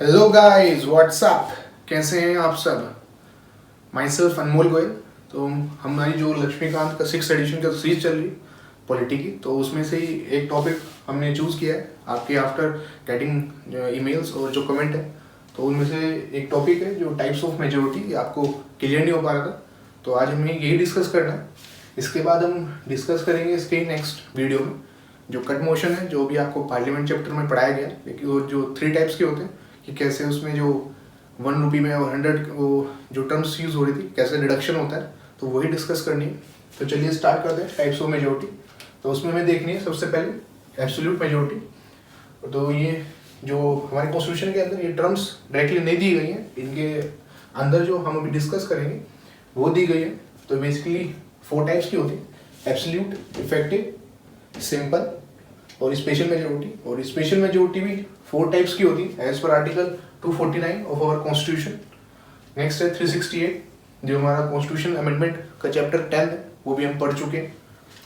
Hello guys what's up, कैसे हैं आप सब। माई सेल्फ अनमोल गोयल। तो हमारी जो लक्ष्मीकांत का 6th एडिशन का सीरीज चल रही पॉलिटी की, तो उसमें से ही एक टॉपिक हमने चूज़ किया है आपके आफ्टर गेटिंग ईमेल्स और जो कमेंट है, तो उनमें से एक टॉपिक है जो टाइप्स ऑफ मेजोरिटी, आपको क्लियर नहीं हो पा रहा था, तो आज हमें यही डिस्कस करना है। इसके बाद हम डिस्कस करेंगे इसके नेक्स्ट वीडियो में जो कट मोशन है, जो भी आपको पार्लियामेंट चैप्टर में पढ़ाया गया, लेकिन वो जो 3 टाइप्स के होते हैं कि कैसे उसमें जो 1 रुपी में और 100 वो जो टर्म्स यूज़ हो रही थी कैसे डिडक्शन होता है, तो वही डिस्कस करनी है। तो चलिए स्टार्ट करते हैं टाइप्स ऑफ मेजोरिटी। तो उसमें हमें देखनी है सबसे पहले एब्सोल्यूट मेजोरिटी। तो ये जो हमारे कॉन्स्टिट्यूशन के अंदर ये टर्म्स डायरेक्टली नहीं दी गई हैं, इनके अंदर जो हम अभी डिस्कस करेंगे वो दी गई है। तो बेसिकली 4 टाइप्स की होती है, एब्सोल्यूट, इफेक्टिव, सिंपल और स्पेशल मेजोरिटी। और स्पेशल मेजोरिटी भी 4 टाइप्स की होती है as per article 249 of our constitution. Next है 368, जो हमारा कॉन्स्टिट्यूशन अमेंडमेंट का चैप्टर 10 है, वो भी हम पढ़ चुके हैं।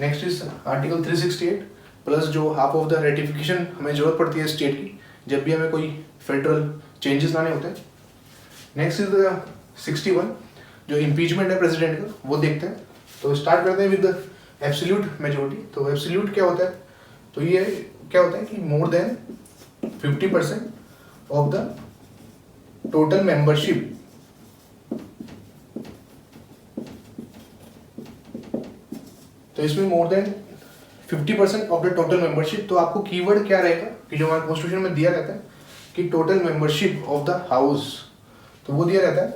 नेक्स्ट इज आर्टिकल 368 प्लस जो हाफ ऑफ द रेटिफिकेशन हमें जरूरत पड़ती है स्टेट की जब भी हमें कोई फेडरल चेंजेस लाने होते हैं। नेक्स्ट इज 61, जो इम्पीचमेंट है प्रेसिडेंट का, वो देखते हैं। तो स्टार्ट करते हैं विद एब्सोल्यूट मेजोरिटी। तो एब्सोल्यूट क्या होता है, तो ये क्या होता है कि more than 50% of the total membership तो इसमें more than 50% of the total membership. तो आपको कीवर्ड क्या रहेगा कि जो हमारे कॉन्स्टिट्यूशन में दिया रहता है कि total membership of the house, तो वो दिया रहता है।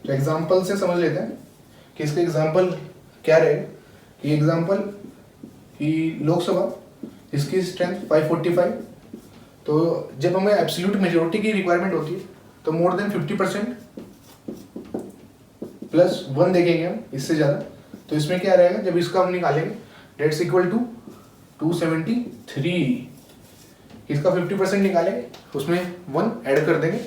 तो एग्जांपल से समझ लेते हैं कि इसका एग्जांपल क्या रहेगा। कि एग्जांपल कि लोकसभा, इसकी स्ट्रेंथ 545। तो जब हमें एब्सोल्यूट मेजोरिटी की रिक्वायरमेंट होती है तो मोर देन 50% प्लस 1 देखेंगे हम, इससे ज़्यादा। तो इसमें क्या रहेगा, जब इसका हम निकालेंगे डेट्स इक्वल टू 273। इसका 50% निकालेंगे, उसमें 1 ऐड कर देंगे,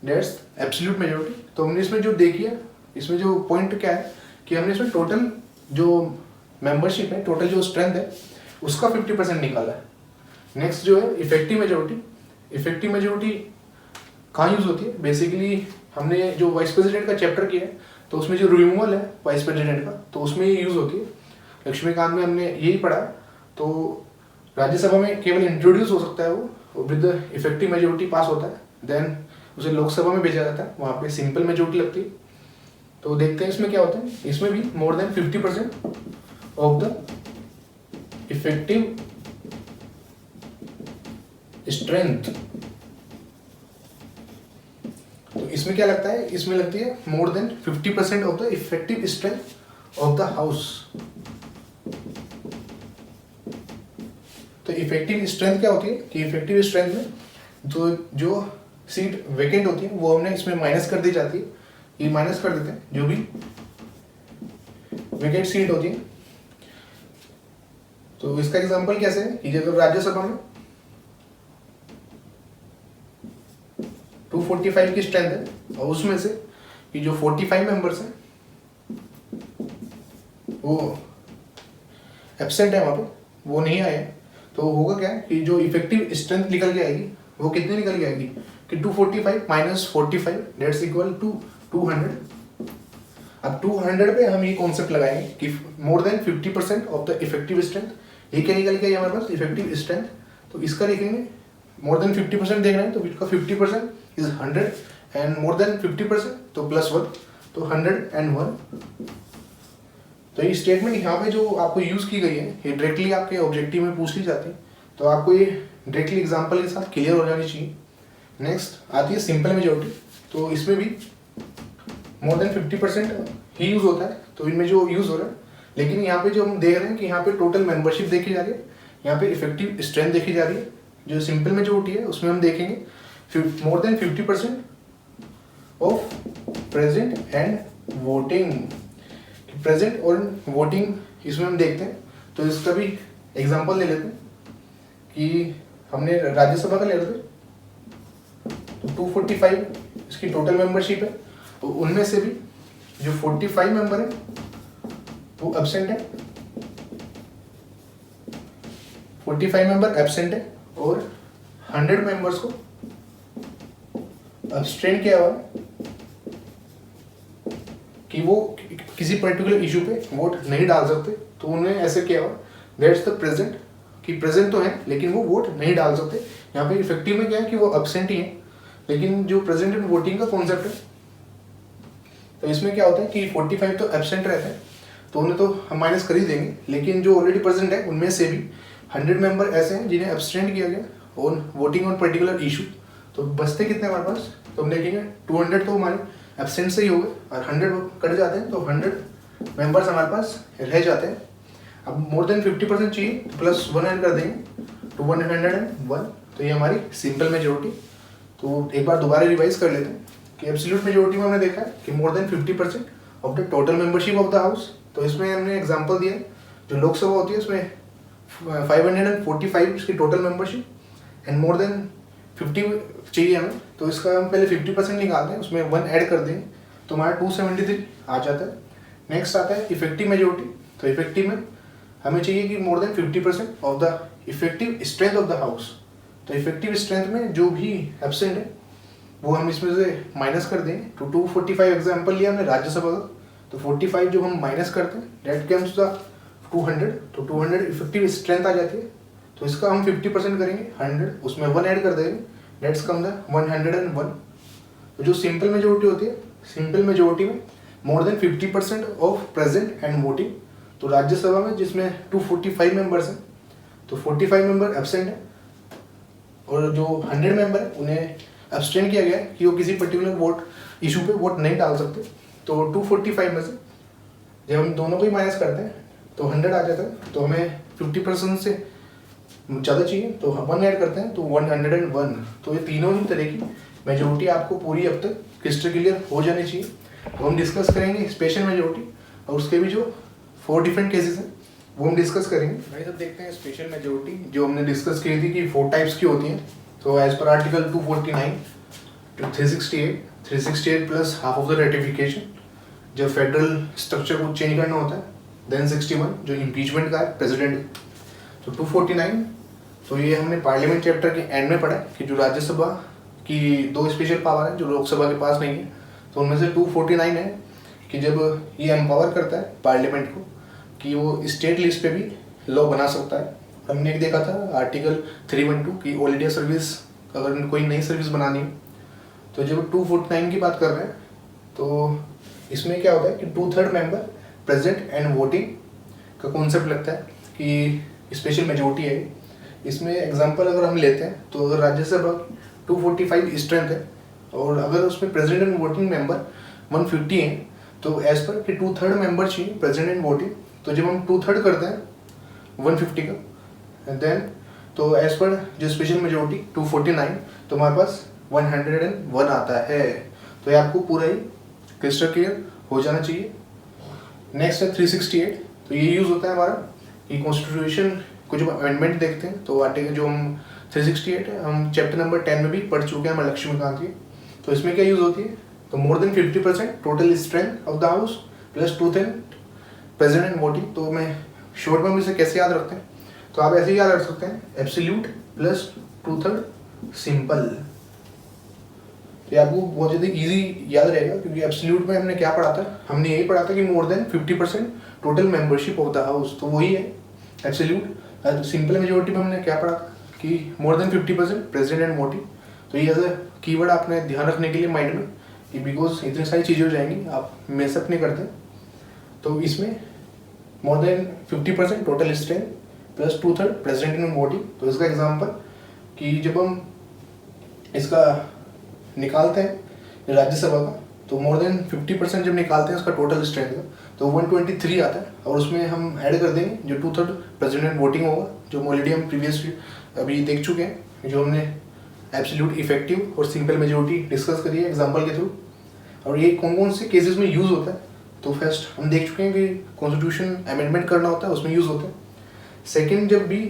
डेट्स एब्सोल्यूट मेजोरिटी। तो हमने इसमें जो देखी है, इसमें जो पॉइंट क्या है कि हमने इसमें टोटल जो मेंबरशिप है, टोटल जो स्ट्रेंथ है, उसका 50% निकाला है। नेक्स्ट जो है इफेक्टिव मेजोरिटी। इफेक्टिव मेजोरिटी कहाँ यूज़ होती है, बेसिकली हमने जो वाइस प्रेसिडेंट का चैप्टर किया है, तो उसमें जो रिमूवल है वाइस प्रेसिडेंट का, तो उसमें ये यूज़ होती है। लक्ष्मीकांत में हमने यही पढ़ा। तो राज्यसभा में केवल इंट्रोड्यूस हो सकता है वो विद इफेक्टिव मेजोरिटी पास होता है, देन उसे लोकसभा में भेजा जाता है, वहाँ पे सिंपल मेजोरिटी लगती है। तो देखते हैं इसमें क्या होता है। इसमें भी more than 50% of the effective strength. तो इसमें क्या लगता है, इसमें लगती है more than 50% of the effective strength of the house. तो इफेक्टिव स्ट्रेंथ क्या होती है कि इफेक्टिव स्ट्रेंथ में तो जो सीट वेकेंट होती है वो हमने इसमें माइनस कर दी जाती है। ये माइनस कर देते हैं जो भी वेकेंट सीट होती है। तो इसका एग्जांपल कैसे है कि जब राज्यसभा में 245 की स्ट्रेंथ है और उसमें से कि जो 45 मेंबर्स हैं वो एब्सेंट है, वहाँ पे वो नहीं आए हैं, तो होगा क्या कि जो इफेक्टिव स्ट्रेंथ निकल के आएगी वो कितनी निकल के आएगी कि 245 माइनस 45 डेट्स इक्वल टू 200। अब 200 पे हम ये कॉन्सेप्ट लगाएंगे कि more than 50% of the effective strength. ये क्या निकल के हमारे पास इफेक्टिव स्ट्रेंथ, तो इसका लिखेंगे मोर देन 50% देख रहे हैं, तो इसका 50% इज 100 एंड मोर देन 50% तो प्लस 1, तो 101। तो ये स्टेटमेंट यहाँ पे जो आपको यूज़ की गई है, ये डायरेक्टली आपके ऑब्जेक्टिव में पूछ ली जाती है, तो आपको ये डायरेक्टली एग्जांपल के साथ क्लियर हो जानी चाहिए। नेक्स्ट आती है सिंपल मेजोरिटी। तो इसमें भी मोर देन 50% ही यूज़ होता है, तो इनमें जो यूज़ हो रहा है, लेकिन यहाँ पे जो हम देख रहे हैं कि यहाँ पे टोटल मेंबरशिप देखी जा रही है, यहाँ पे इफेक्टिव स्ट्रेंथ देखी जा रही है। जो सिंपल मेजोरिटी है उसमें हम देखेंगे more than 50% of present and voting. Present और वोटिंग इसमें हम देखते हैं, तो इसका भी एग्जांपल ले लेते हैं कि हमने राज्यसभा का ले लेते हैं। तो 245 इसकी टोटल मेंबरशिप है, तो उनमें से भी जो 45 मेंबर है वो एब्सेंट है, 45 मेंबर एब्सेंट है और 100 मेंबर्स को अब्सटेन किया हुआ कि वो किसी पर्टिकुलर इशू पे वोट नहीं डाल सकते, तो उन्होंने ऐसे किया हुआ दैट्स द प्रेजेंट, कि प्रेजेंट तो है लेकिन वो वोट नहीं डाल सकते। यहाँ पे इफेक्टिव में क्या है कि वो अब्सेंट ही है, लेकिन जो प्रेजेंट इन वोटिंग का कॉन्सेप्ट है, तो इसमें क्या होता है कि 45 तो एब्सेंट रहते हैं, तो उन्हें तो हम माइनस कर ही देंगे, लेकिन जो ऑलरेडी प्रेजेंट है उनमें से भी 100 मेंबर ऐसे हैं जिन्हें एब्सटेंड किया गया on voting on particular issue. तो बचते कितने हमारे पास, तो हम देखेंगे 200 तो हमारे एब्सेंट से ही हो गए, और 100 कट जाते हैं, तो 100 मेंबर्स हमारे पास रह जाते हैं। अब मोर देन 50% चाहिए, तो प्लस 1 ऐड कर देंगे तो 101, तो ये हमारी सिंपल मेजोरिटी। तो एक बार दोबारा रिवाइज कर लेते हैं कि एब्सोल्यूट मेजोरिटी में हमने देखा है कि more than 50% of the total membership of the house. तो इसमें हमने एग्जांपल दिया है, जो लोकसभा होती है उसमें 545 इसकी total membership and more than 50 चाहिए हमें, तो इसका हम पहले 50% निकालते हैं, उसमें 1 ऐड कर देंगे तो हमारा 273 आ जाता है। नेक्स्ट आता है इफेक्टिव मेजोरिटी। तो इफेक्टिव में हमें चाहिए कि more than 50% of the effective strength of the house. तो इफेक्टिव स्ट्रेंथ में जो भी एब्सेंट है वो हम इसमें से माइनस कर देंगे। तो 245 एग्जाम्पल लिया हमने राज्यसभा का, तो 45 जो हम माइनस करते हैं डेट कम्स द 200, तो 200 इफेक्टिव स्ट्रेंथ आ जाती है। तो इसका हम 50% करेंगे 100, उसमें 1 ऐड कर देंगे, डेट्स कम द 101। तो जो सिंपल मेजोरिटी होती है, सिंपल मेजोरिटी में more than 50% of present and voting. तो राज्यसभा में जिसमें 245 मेंबर्स हैं, तो 45 मेंबर एब्सेंट है, और जो 100 मेंबर है उन्हें एब्सटेन किया गया है कि वो किसी पर्टिकुलर वोट इशू पे वोट नहीं डाल सकते। तो 245 में से जब हम दोनों को ही माइनस करते हैं तो 100 आ जाता है, तो हमें 50% से ज़्यादा चाहिए, तो 1 ऐड करते हैं तो 101। तो ये तीनों ही तरह की मेजोरिटी आपको पूरी अब तक क्रिस्टल क्लियर हो जानी चाहिए। तो हम डिस्कस करेंगे स्पेशल मेजोरिटी, और उसके भी जो 4 डिफरेंट केसेस हैं वो हम डिस्कस करेंगे। भाई सब देखते हैं स्पेशल मेजोरिटी जो हमने डिस्कस की थी कि 4 टाइप्स की होती हैं। तो as per article 249 to 368 plus half of the ratification, जब फेडरल स्ट्रक्चर को चेंज करना होता है, देन 61 जो इम्पीचमेंट का है प्रेसिडेंट। तो 249 तो ये हमने पार्लियामेंट चैप्टर के एंड में पढ़ा है कि जो राज्यसभा की 2 स्पेशल पावर है जो लोकसभा के पास नहीं है, तो उनमें से 249 है कि जब ये एम्पावर करता है पार्लियामेंट को कि वो स्टेट लिस्ट पे भी लॉ बना सकता है। हमने एक देखा था आर्टिकल 312 की ऑल इंडिया सर्विस, अगर कोई नई सर्विस बनानी है, तो जब 249 की बात कर रहे हैं तो इसमें क्या होता है कि 2/3 मेंबर प्रेजेंट एंड वोटिंग का कॉन्सेप्ट लगता है कि स्पेशल मेजोरिटी है। इसमें एग्जांपल अगर हम लेते हैं तो अगर राज्यसभा 245 स्ट्रेंथ है और अगर उसमें प्रेजेंट एंड वोटिंग मेंबर 150 हैं, तो एज पर कि 2/3 मेंबर चाहिए प्रेजेंट एंड वोटिंग। तो जब हम 2/3 करते हैं 150 का, देन तो एज पर जो स्पेशल मेजोरिटी 249, तो हमारे पास 101 आता है। तो ये आपको पूरा ही क्रिस्टल क्लियर हो जाना चाहिए। नेक्स्ट है 368। तो ये यूज़ होता है हमारा कि कॉन्स्टिट्यूशन को जब अमेंडमेंट देखते हैं तो आर्टिकल जो हम 368 है, हम चैप्टर नंबर 10 में भी पढ़ चुके हैं हमारे लक्ष्मीकांत की। तो इसमें क्या यूज़ होती है, तो more than 50% total strength of the house plus 2/3 present and voting. तो मैं शॉर्ट में इसे कैसे याद रखते हैं, तो आप ऐसे ही याद रख सकते हैं एब्सोल्यूट प्लस 2/3 सिंपल। तो ये आपको बहुत ज़्यादा इजी याद रहेगा क्योंकि एब्सोल्यूट में हमने क्या पढ़ा था, हमने यही पढ़ा था कि more than 50% total membership of the house, तो वही है एब्सोल्यूट। सिंपल मेजोरिटी में हमने क्या पढ़ा था कि more than 50% present and voting. तो ये एज अ कीवर्ड आपने ध्यान रखने के लिए माइंड में कि बिकॉज इतनी सारी चीज़ें हो जाएंगी आप मेसअप नहीं करते। तो इसमें more than 50% total strength plus 2/3 present and voting. तो इसका एग्जांपल कि जब हम इसका निकालते हैं राज्यसभा का, तो मोर देन 50% जब निकालते हैं उसका टोटल स्ट्रेंथ का, तो 123 आता है, और उसमें हम ऐड कर देंगे जो 2/3 प्रेजेंट एंड वोटिंग होगा, जो ऑलरेडी हम प्रीवियसली अभी देख चुके हैं, जो हमने एब्सोल्यूट, इफेक्टिव और सिंपल मेजोरिटी डिस्कस करी है एग्जाम्पल के थ्रू। और ये कौन कौन से केसेस में यूज़ होता है, तो फर्स्ट हम देख चुके हैं कि कॉन्स्टिट्यूशन अमेंडमेंट करना होता है, उसमें यूज़ होता है। सेकंड, जब भी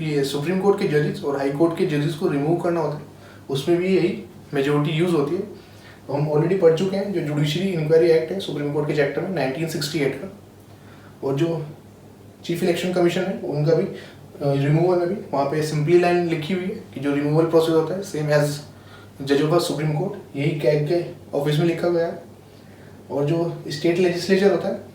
ये सुप्रीम कोर्ट के जजेस और हाई कोर्ट के जजेस को रिमूव करना होता है, उसमें भी यही मेजोरिटी यूज़ होती है। तो हम ऑलरेडी पढ़ चुके हैं जो जुडिशरी इंक्वायरी एक्ट है सुप्रीम कोर्ट के चैप्टर में 1968 का, और जो चीफ इलेक्शन कमीशन है उनका भी रिमूवल में भी वहाँ पे सिंपली लाइन लिखी हुई है कि जो रिमूवल प्रोसेस होता है सेम एज जज ऑफ सुप्रीम कोर्ट, यही कैग के ऑफिस में लिखा गया है। और जो स्टेट लेजिस्लेचर होता है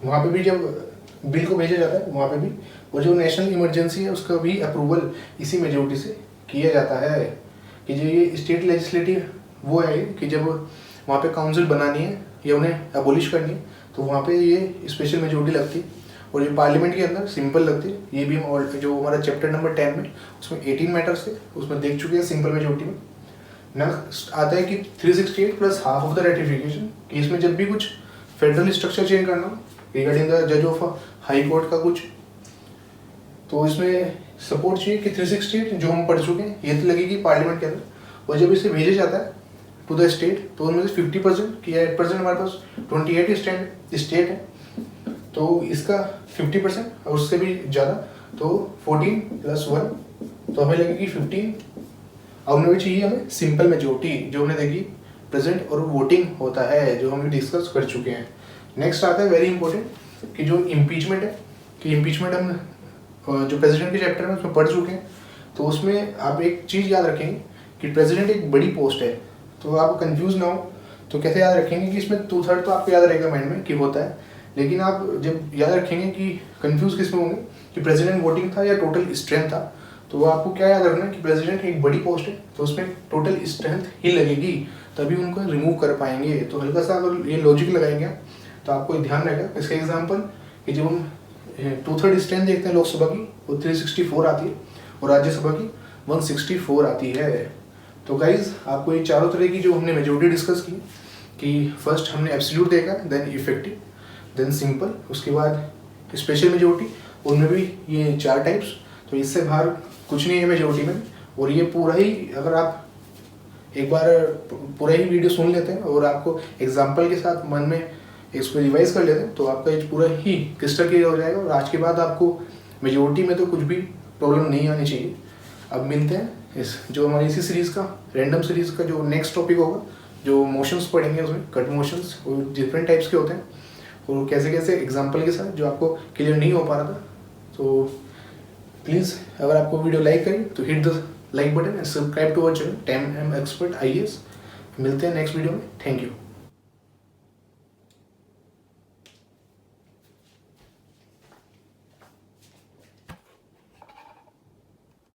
वहाँ पे भी जब बिल को भेजा जाता है वहाँ पे भी, और जो नेशनल इमरजेंसी है उसका भी अप्रूवल इसी मेजोरिटी से किया जाता है। कि जो ये स्टेट लेजिस्लेटिव वो है कि जब वहाँ पे काउंसिल बनानी है या उन्हें अबोलिश करनी है तो वहाँ पे ये स्पेशल मेजोरिटी लगती है, और ये पार्लियामेंट के अंदर सिंपल लगती है। ये भी हम जो हमारा चैप्टर नंबर 10 में उसमें 18 मैटर्स थे उसमें देख चुके हैं सिंपल मेजोरिटी में। नेक्स्ट आता है कि 368 plus half of the ratification, कि इसमें जब भी कुछ फेडरल स्ट्रक्चर चेंज करना हो रिगार्डिंग द जज ऑफ हाई कोर्ट का कुछ, तो इसमें सपोर्ट चाहिए कि 368 जो हम पढ़ चुके हैं ये तो लगेगी पार्लियामेंट के अंदर, और जब इसे भेजा जाता है टू द स्टेट तो उनमें से 50% कि एट प्रेजेंट हमारे पास 28 स्टेट है, तो इसका 50% और उससे भी ज़्यादा तो 14 + 1 तो हमें लगेगी 15। अब उनमें भी चाहिए हमें सिंपल मेजोरिटी जो उन्हें देगी प्रेजेंट, और वोटिंग होता है जो हम डिस्कस कर चुके हैं। नेक्स्ट आता है वेरी इंपॉर्टेंट कि जो इम्पीचमेंट है, कि इम्पीचमेंट हम जो प्रेसिडेंट के चैप्टर में उसमें पढ़ चुके हैं। तो उसमें आप एक चीज़ याद रखेंगे कि प्रेसिडेंट एक बड़ी पोस्ट है, तो आप कंफ्यूज ना हो। तो कैसे याद रखेंगे कि इसमें 2/3 तो आपको याद रहेगा माइंड में कि होता है, लेकिन आप जब याद रखेंगे कि कंफ्यूज किस में होंगे कि प्रेसिडेंट वोटिंग था या टोटल स्ट्रेंथ था, तो आपको क्या याद रखना है कि प्रेसिडेंट एक बड़ी पोस्ट है तो उसमें टोटल स्ट्रेंथ ही लगेगी, तभी उनको रिमूव कर पाएंगे। तो हल्का सा अगर ये लॉजिक लगाएंगे तो आपको ध्यान रहेगा। इसका एग्जाम्पल कि जब हम 2/3 स्ट्रेंथ देखते हैं लोकसभा की वो 364 आती है और राज्यसभा की 164 आती है। तो गाइज आपको ये चारों तरह की जो हमने मेजोरिटी डिस्कस की, कि फर्स्ट हमने एब्सोल्यूट देखा, देन इफेक्टिव, देन सिंपल, उसके बाद स्पेशल मेजोरिटी, उनमें भी ये 4 टाइप्स। तो इससे बाहर कुछ नहीं है मेजोरिटी में। और ये पूरा ही अगर आप एक बार पूरा ही वीडियो सुन लेते हैं और आपको एग्जाम्पल के साथ मन में इसको रिवाइज कर लेते हैं तो आपका ये पूरा ही क्रिस्टल क्लियर हो जाएगा, और आज के बाद आपको मेजोरिटी में तो कुछ भी प्रॉब्लम नहीं आनी चाहिए। अब मिलते हैं इस जो हमारी इसी सीरीज़ का रैंडम सीरीज़ का जो नेक्स्ट टॉपिक होगा, जो मोशंस पढ़ेंगे उसमें कट मोशंस और डिफरेंट टाइप्स के होते हैं और कैसे कैसे एग्जाम्पल के साथ जो आपको क्लियर नहीं हो पा रहा था। तो प्लीज़ अगर आपको वीडियो लाइक करें तो hit the like button and subscribe to our channel 10M Expert IAS। मिलते हैं नेक्स्ट वीडियो में। Thank you.